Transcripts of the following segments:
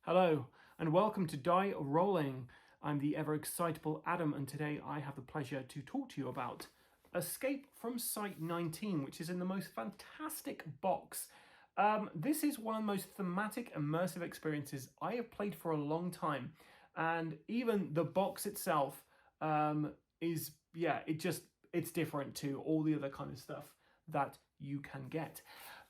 Hello, and welcome to Die Rollin. I'm the ever excitable Adam, and today I have the pleasure to talk to you about Escape from Site 19, which is in the most fantastic box. This is one of the most thematic, immersive experiences I have played for a long time, and even the box itself it's different to all the other kind of stuff that you can get.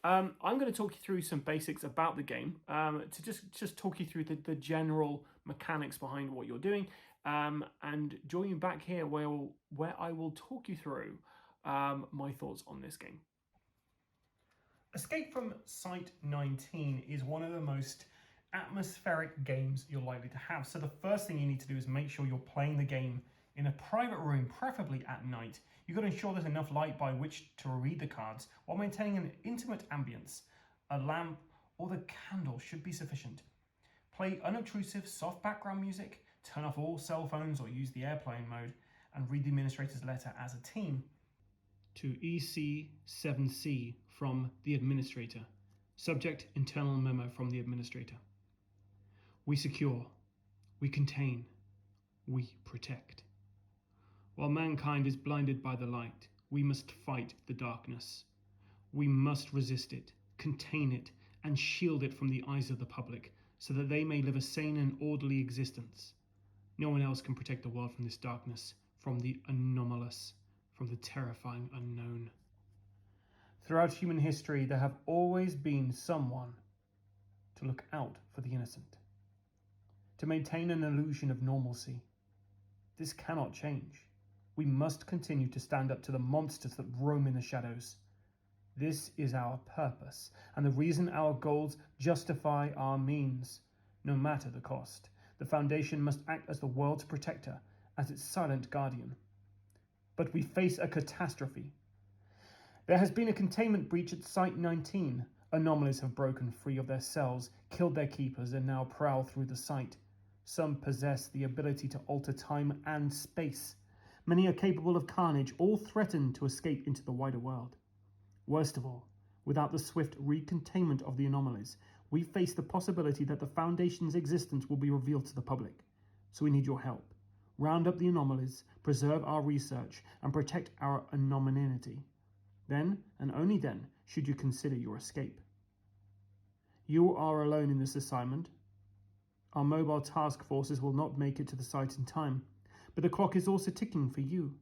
I'm going to talk you through some basics about the game to just talk you through the general mechanics behind what you're doing, and join you back here where I will talk you through my thoughts on this game. Escape from Site 19 is one of the most atmospheric games you're likely to have. So the first thing you need to do is make sure you're playing the game in a private room, preferably at night. You've got to ensure there's enough light by which to read the cards while maintaining an intimate ambience. A lamp or the candle should be sufficient. Play unobtrusive, soft background music, turn off all cell phones or use the airplane mode, and read the administrator's letter as a team. To EC7C from the administrator. Subject, internal memo from the administrator. We secure, we contain, we protect. While mankind is blinded by the light, we must fight the darkness. We must resist it, contain it, and shield it from the eyes of the public, so that they may live a sane and orderly existence. No one else can protect the world from this darkness, from the anomalous, from the terrifying unknown. Throughout human history, there have always been someone to look out for the innocent, to maintain an illusion of normalcy. This cannot change. We must continue to stand up to the monsters that roam in the shadows. This is our purpose, and the reason our goals justify our means, no matter the cost. The Foundation must act as the world's protector, as its silent guardian. But we face a catastrophe. There has been a containment breach at Site 19. Anomalies have broken free of their cells, killed their keepers, and now prowl through the site. Some possess the ability to alter time and space. Many are capable of carnage, all threaten to escape into the wider world. Worst of all, without the swift recontainment of the anomalies, we face the possibility that the Foundation's existence will be revealed to the public. So we need your help. Round up the anomalies, preserve our research, and protect our anonymity. Then, and only then, should you consider your escape. You are alone in this assignment. Our mobile task forces will not make it to the site in time, but the clock is also ticking for you.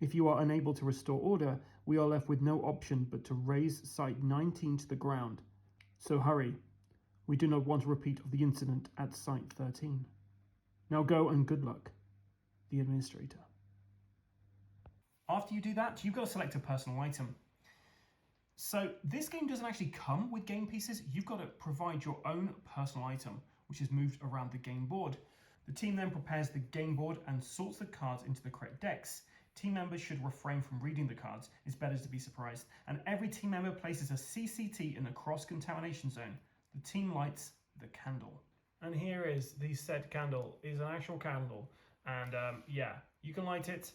If you are unable to restore order, we are left with no option but to raze Site 19 to the ground. So hurry. We do not want a repeat of the incident at Site 13. Now go and good luck. The Administrator. After you do that, you've got to select a personal item. So this game doesn't actually come with game pieces. You've got to provide your own personal item, which is moved around the game board. The team then prepares the game board and sorts the cards into the correct decks. Team members should refrain from reading the cards. It's better to be surprised. And every team member places a CCT in the cross-contamination zone. The team lights the candle. And here is the said candle. It is an actual candle. And you can light it,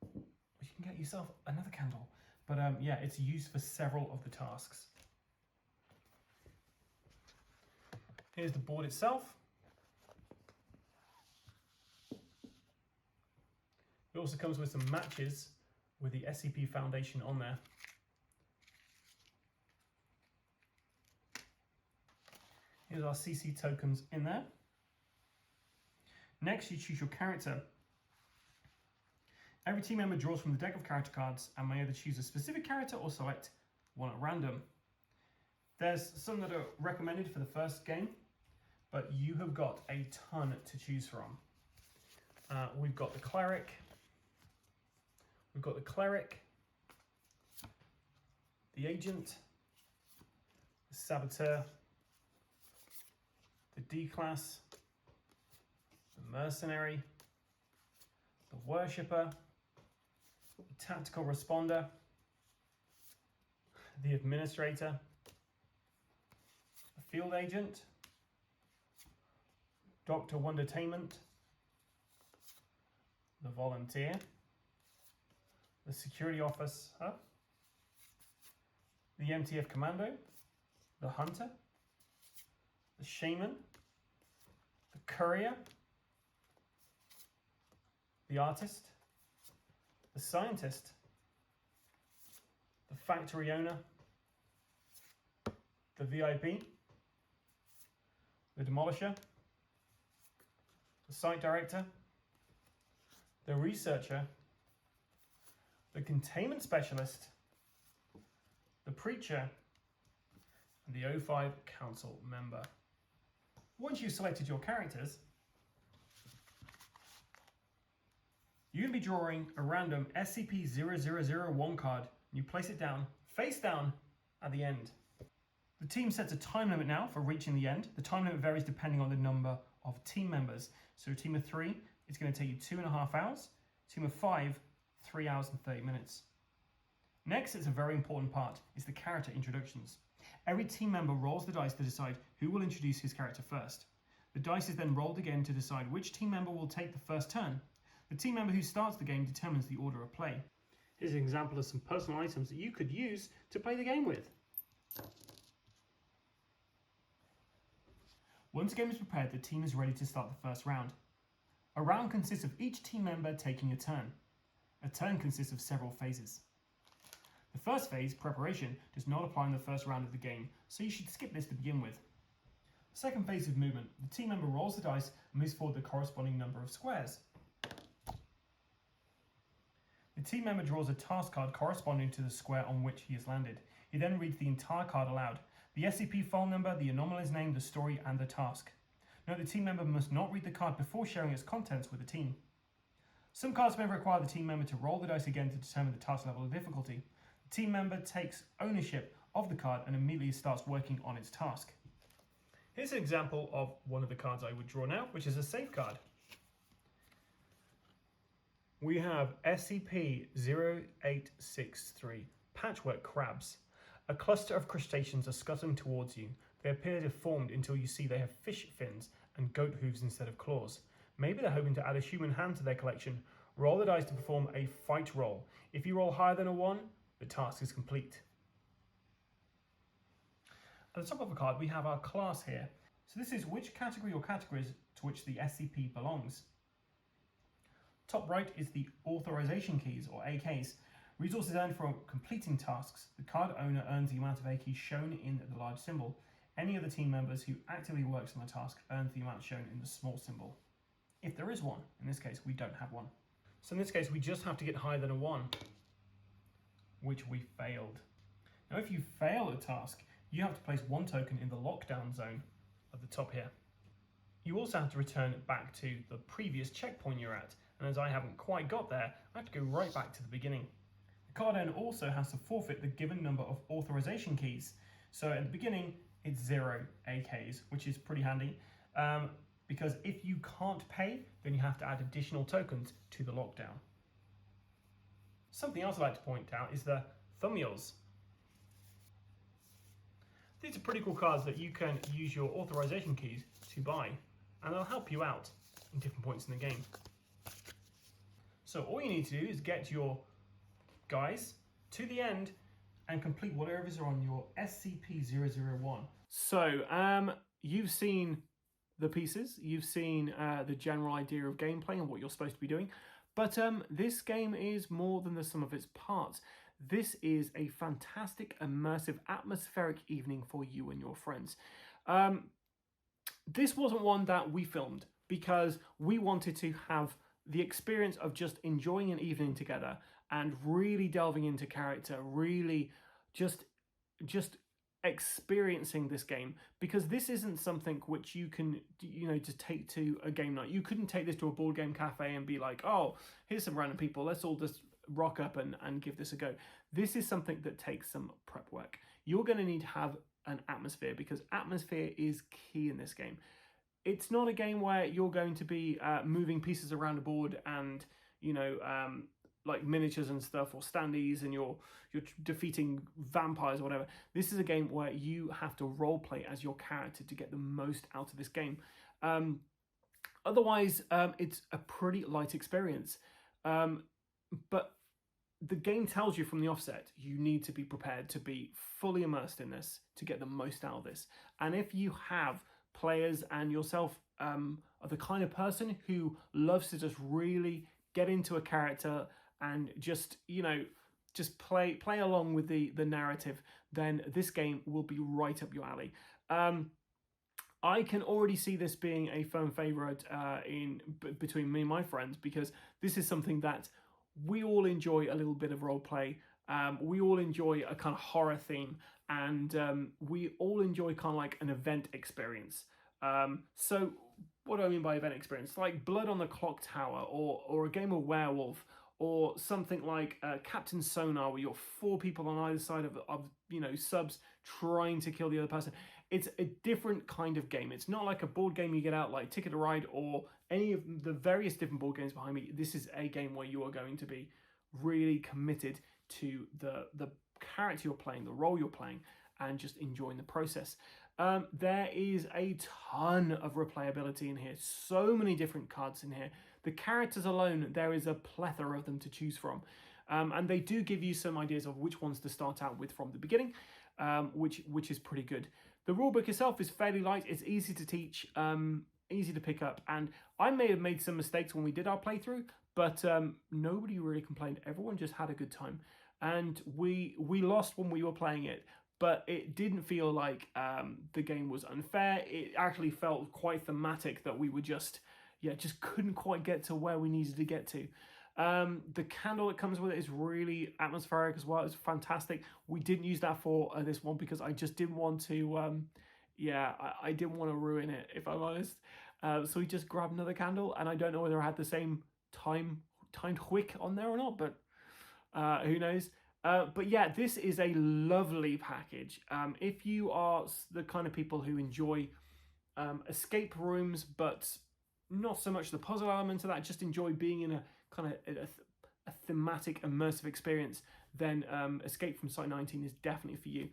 or you can get yourself another candle. But it's used for several of the tasks. Here's the board itself. It also comes with some matches with the SCP Foundation on there. Here's our CC tokens in there. Next, you choose your character. Every team member draws from the deck of character cards and may either choose a specific character or select one at random. There's some that are recommended for the first game, but you have got a ton to choose from. We've got the cleric. We've got the cleric, the agent, the saboteur, the D-class, the mercenary, the worshipper, the tactical responder, the administrator, the field agent, Dr. Wondertainment, the volunteer, the security officer, the MTF commando, the hunter, the shaman, the courier, the artist, the scientist, the factory owner, the VIP, the demolisher, the site director, the researcher, the containment specialist, the preacher, and the O5 council member. Once you've selected your characters, you're going to be drawing a random SCP-0001 card, and you place it down, face down, at the end. The team sets a time limit now for reaching the end. The time limit varies depending on the number of team members. So a team of 3, it's going to take you 2.5 hours. A team of 5, 3 hours and 30 minutes. Next, it's a very important part, it's the character introductions. Every team member rolls the dice to decide who will introduce his character first. The dice is then rolled again to decide which team member will take the first turn. The team member who starts the game determines the order of play. Here's an example of some personal items that you could use to play the game with. Once the game is prepared, the team is ready to start the first round. A round consists of each team member taking a turn. A turn consists of several phases. The first phase, preparation, does not apply in the first round of the game, so you should skip this to begin with. The second phase is movement. The team member rolls the dice and moves forward the corresponding number of squares. The team member draws a task card corresponding to the square on which he has landed. He then reads the entire card aloud. The SCP file number, the anomaly's name, the story, and the task. Note the team member must not read the card before sharing its contents with the team. Some cards may require the team member to roll the dice again to determine the task level of difficulty. The team member takes ownership of the card and immediately starts working on its task. Here's an example of one of the cards I would draw now, which is a safe card. We have SCP-0863, Patchwork Crabs. A cluster of crustaceans are scuttling towards you. They appear deformed until you see they have fish fins and goat hooves instead of claws. Maybe they're hoping to add a human hand to their collection. Roll the dice to perform a fight roll. If you roll higher than a 1, the task is complete. At the top of the card we have our class here. So this is which category or categories to which the SCP belongs. Top right is the authorization keys, or AKs. Resources earned from completing tasks. The card owner earns the amount of AKs shown in the large symbol. Any other team members who actively works on the task earns the amount shown in the small symbol. If there is one, in this case we don't have one. So in this case we just have to get higher than a 1, which we failed. Now if you fail a task, you have to place 1 token in the lockdown zone at the top here. You also have to return back to the previous checkpoint you're at, and as I haven't quite got there, I have to go right back to the beginning. The card owner also has to forfeit the given number of authorization keys. So at the beginning, it's 0 AKs, which is pretty handy, because if you can't pay, then you have to add additional tokens to the lockdown. Something else I'd like to point out is the thumbnails. These are pretty cool cards that you can use your authorization keys to buy, and they'll help you out in different points in the game. So all you need to do is get your guys to the end and complete whatever is on your SCP-001. So you've seen the pieces, you've seen the general idea of gameplay and what you're supposed to be doing, but this game is more than the sum of its parts. This is a fantastic, immersive, atmospheric evening for you and your friends. This wasn't one that we filmed because we wanted to have the experience of just enjoying an evening together and really delving into character, really just experiencing this game, because this isn't something which you can, just take to a game night. You couldn't take this to a board game cafe and be like, oh, here's some random people, let's all just rock up and give this a go. This is something that takes some prep work. You're going to need to have an atmosphere, because atmosphere is key in this game. It's not a game where you're going to be moving pieces around a board and, like miniatures and stuff, or standees, and you're defeating vampires or whatever. This is a game where you have to role play as your character to get the most out of this game. Otherwise, it's a pretty light experience. But the game tells you from the offset, you need to be prepared to be fully immersed in this to get the most out of this. And if you have players and yourself are the kind of person who loves to just really get into a character and just, just play along with the narrative, then this game will be right up your alley. I can already see this being a firm favourite between me and my friends, because this is something that we all enjoy a little bit of role play. We all enjoy a kind of horror theme, and we all enjoy kind of like an event experience. So what do I mean by event experience? Like Blood on the Clock Tower, or a game of Werewolf, or something like Captain Sonar, where you're 4 people on either side of subs trying to kill the other person. It's a different kind of game. It's not like a board game you get out like Ticket to Ride or any of the various different board games behind me. This is a game where you are going to be really committed to the character you're playing, the role you're playing, and just enjoying the process. There is a ton of replayability in here. So many different cards in here. The characters alone, there is a plethora of them to choose from. And they do give you some ideas of which ones to start out with from the beginning, which is pretty good. The rulebook itself is fairly light. It's easy to teach, easy to pick up. And I may have made some mistakes when we did our playthrough, but nobody really complained. Everyone just had a good time. And we lost when we were playing it, but it didn't feel like the game was unfair. It actually felt quite thematic that we were just couldn't quite get to where we needed to get to. The candle that comes with it is really atmospheric as well. It's fantastic. We didn't use that for this one because I just didn't want to, I didn't want to ruin it, if I'm honest. So we just grabbed another candle, and I don't know whether I had the same timed wick on there or not, but who knows. But yeah, this is a lovely package. If you are the kind of people who enjoy escape rooms, but not so much the puzzle element of that, just enjoy being in a kind of a thematic, immersive experience, then Escape from Site 19 is definitely for you.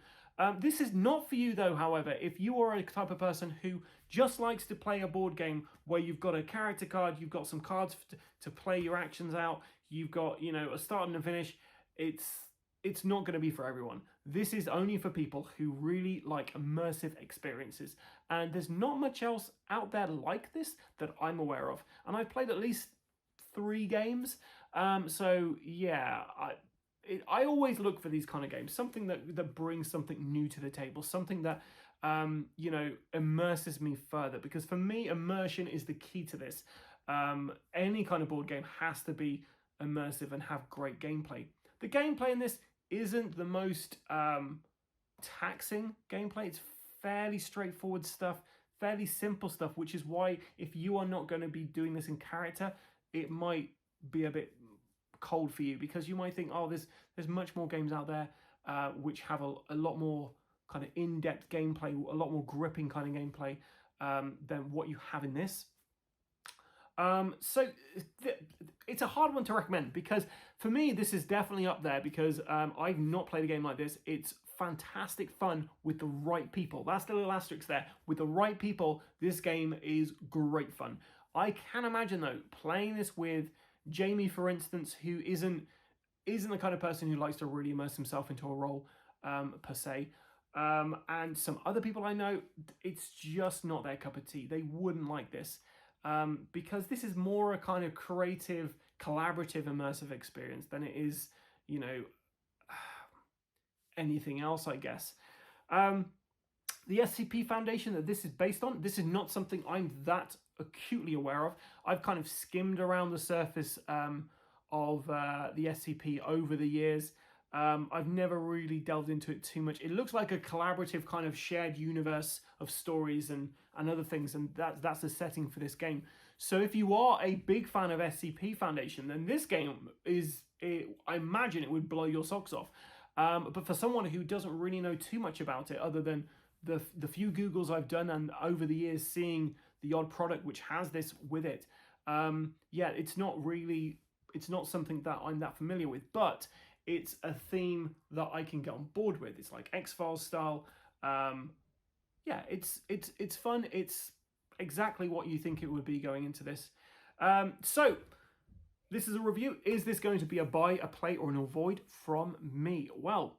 This is not for you though, however, if you are a type of person who just likes to play a board game where you've got a character card, you've got some cards to play your actions out, you've got, a start and a finish, it's not going to be for everyone. This is only for people who really like immersive experiences. And there's not much else out there like this that I'm aware of. And I've played at least 3 games. So yeah, I always look for these kind of games, something that brings something new to the table, something that immerses me further, because for me, immersion is the key to this. Any kind of board game has to be immersive and have great gameplay. The gameplay in this isn't the most taxing gameplay. It's fairly straightforward stuff, fairly simple stuff, which is why if you are not going to be doing this in character, it might be a bit cold for you, because you might think, oh, there's much more games out there which have a lot more kind of in-depth gameplay, a lot more gripping kind of gameplay than what you have in this. So it's a hard one to recommend, because for me this is definitely up there, because I've not played a game like this. It's fantastic fun with the right people. That's the little asterisk there. With the right people, this game is great fun. I can imagine though playing this with Jamie, for instance, who isn't the kind of person who likes to really immerse himself into a role per se, and some other people I know, it's just not their cup of tea. They wouldn't like this. Because this is more a kind of creative, collaborative, immersive experience than it is, anything else, I guess. The SCP Foundation that this is based on, this is not something I'm that acutely aware of. I've kind of skimmed around the surface of the SCP over the years. I've never really delved into it too much. It looks like a collaborative kind of shared universe of stories and other things, and that's the setting for this game. So if you are a big fan of SCP Foundation, then this game I imagine it would blow your socks off. But for someone who doesn't really know too much about it, other than the few Googles I've done and over the years seeing the odd product which has this with it, it's not something that I'm that familiar with, but it's a theme that I can get on board with. It's like X-Files style. It's fun. It's exactly what you think it would be going into this. So this is a review. Is this going to be a buy, a play, or an avoid from me? Well,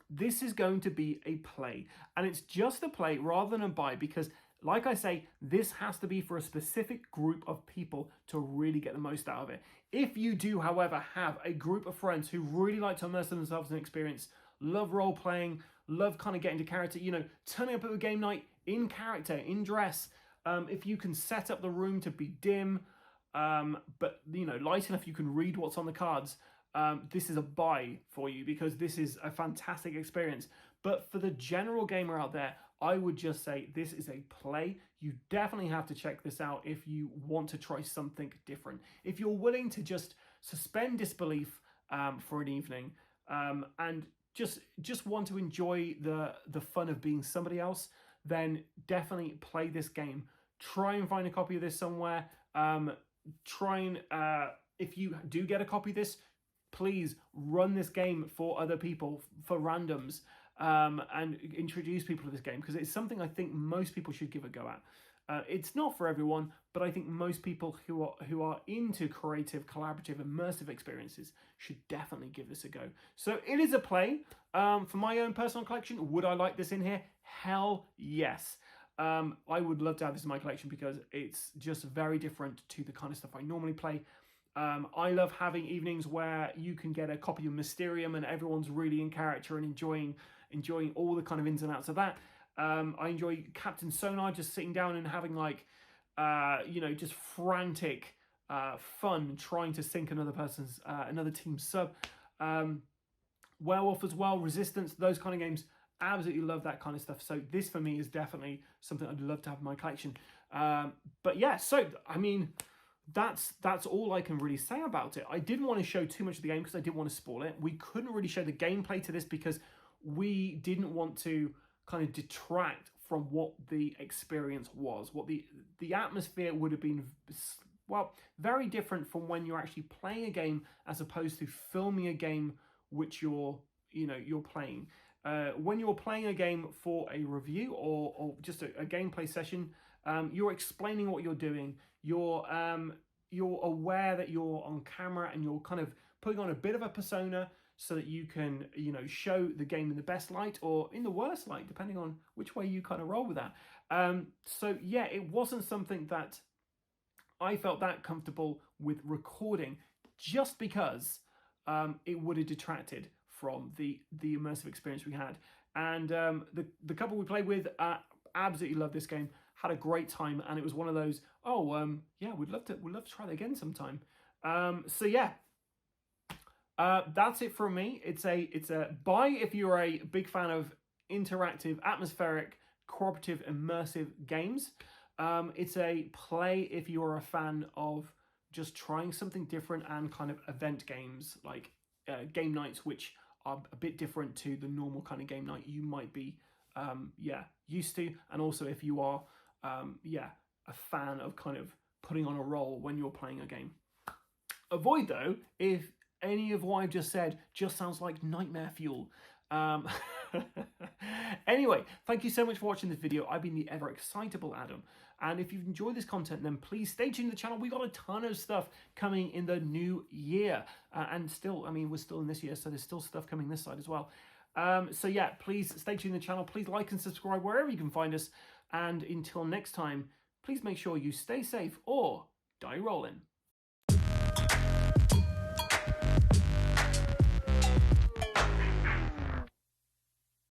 this is going to be a play, and it's just a play rather than a buy, because like I say, this has to be for a specific group of people to really get the most out of it. If you do, however, have a group of friends who really like to immerse themselves in an experience, love role playing, love kind of getting to character, you know, turning up at a game night in character, in dress, if you can set up the room to be dim, but, you know, light enough you can read what's on the cards, this is a buy for you, because this is a fantastic experience. But for the general gamer out there, I would just say this is a play. You definitely have to check this out if you want to try something different. If you're willing to just suspend disbelief for an evening and just want to enjoy the fun of being somebody else, then definitely play this game. Try and find a copy of this somewhere. Try and, if you do get a copy of this, please run this game for other people, for randoms, and introduce people to this game, because it's something I think most people should give a go at. It's not for everyone, but I think most people who are into creative, collaborative, immersive experiences should definitely give this a go. So it is a play. For my own personal collection, would I like this in here? Hell yes. I would love to have this in my collection because it's just very different to the kind of stuff I normally play. I love having evenings where you can get a copy of Mysterium and everyone's really in character and enjoying all the kind of ins and outs of that. I enjoy Captain Sonar, just sitting down and having like, you know, just frantic fun trying to sink another team's sub. Werewolf as well, Resistance, those kind of games. Absolutely love that kind of stuff. So this for me is definitely something I'd love to have in my collection. But yeah, so I mean, that's all I can really say about it. I didn't want to show too much of the game because I didn't want to spoil it. We couldn't really show the gameplay to this because we didn't want to kind of detract from what the experience was. What the atmosphere would have been, well, very different from when you're actually playing a game as opposed to filming a game which you're playing. When you're playing a game for a review or just a gameplay session, you're explaining what you're doing. You're aware that you're on camera and you're kind of putting on a bit of a persona so that you can, you know, show the game in the best light or in the worst light, depending on which way you kind of roll with that. So yeah, it wasn't something that I felt that comfortable with recording, just because it would have detracted from the immersive experience we had. And the couple we played with absolutely loved this game, had a great time, and it was one of those, yeah, we'd love to try that again sometime. So yeah, that's it from me. It's a buy if you're a big fan of interactive, atmospheric, cooperative, immersive games. It's a play if you're a fan of just trying something different and kind of event games like game nights, which are a bit different to the normal kind of game night you might be used to. And also if you are a fan of kind of putting on a role when you're playing a game. Avoid though if any of what I've just said just sounds like nightmare fuel. Anyway, thank you so much for watching this video. I've been the ever excitable Adam, and if you've enjoyed this content, then please stay tuned to the channel. We've got a ton of stuff coming in the new year, and still, I mean, we're still in this year, so there's still stuff coming this side as well. So yeah, please stay tuned to the channel. Please like and subscribe wherever you can find us, and until next time, please make sure you stay safe or die rolling.